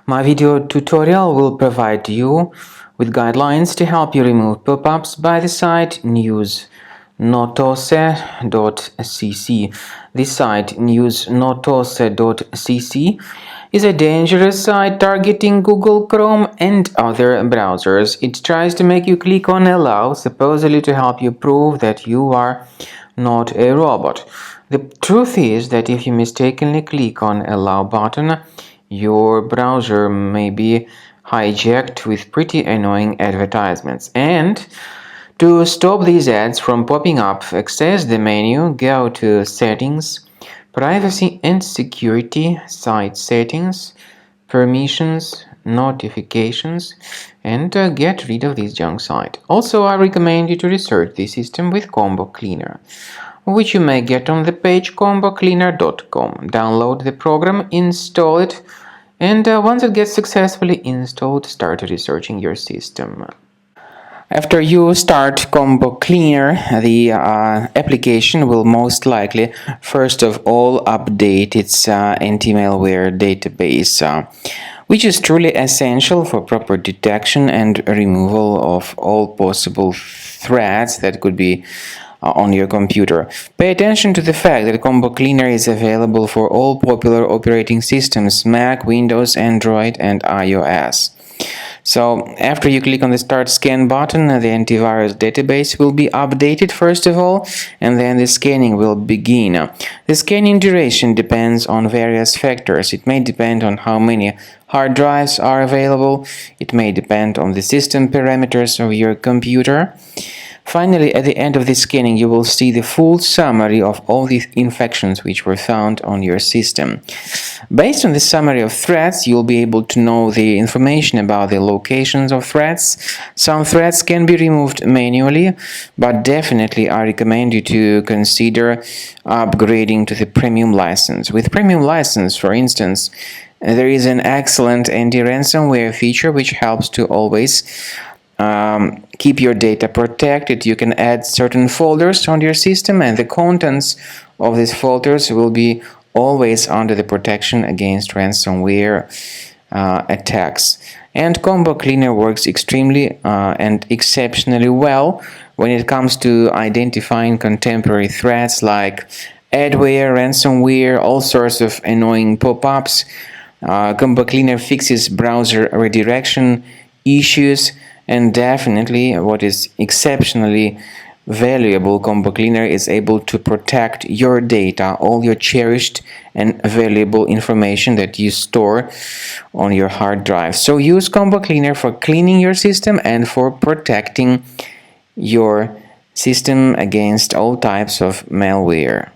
My video tutorial will provide you with guidelines to help you remove pop-ups by the site News-notoce.cc. This site, News-notoce.cc, is a dangerous site targeting Google Chrome and other browsers. It tries to make you click on Allow, supposedly to help you prove that you are not a robot. The truth is that if you mistakenly click on Allow button, your browser may be hijacked with pretty annoying advertisements. And to stop these ads from popping up, access the menu, go to Settings, Privacy and Security, Site Settings, Permissions, Notifications, and get rid of this junk site. Also, I recommend you to research this system with Combo Cleaner, which you may get on the page combocleaner.com. Download the program, install it, and once it gets successfully installed, start researching your system. After you start Combo Cleaner, the application will most likely, first of all, update its anti-malware database, which is truly essential for proper detection and removal of all possible threats that could be on your computer. Pay attention to the fact that Combo Cleaner is available for all popular operating systems: Mac, Windows, Android, and iOS. So after you click on the Start Scan button, the antivirus database will be updated first of all, and then the scanning will begin. The scanning duration depends on various factors. It may depend on how many hard drives are available. It may depend on the system parameters of your computer. Finally, at the end of the scanning, you will see the full summary of all the infections which were found on your system. Based on the summary of threats, you'll be able to know the information about the locations of threats. Some threats can be removed manually, but definitely I recommend you to consider upgrading to the premium license. With premium license, for instance, there is an excellent anti-ransomware feature which helps to always keep your data protected. You can add certain folders on your system, and the contents of these folders will be always under the protection against ransomware attacks. And Combo Cleaner works extremely and exceptionally well when it comes to identifying contemporary threats like adware, ransomware, all sorts of annoying pop-ups. Combo Cleaner fixes browser redirection issues. And definitely, what is exceptionally valuable, Combo Cleaner is able to protect your data, all your cherished and valuable information that you store on your hard drive. So use Combo Cleaner for cleaning your system and for protecting your system against all types of malware.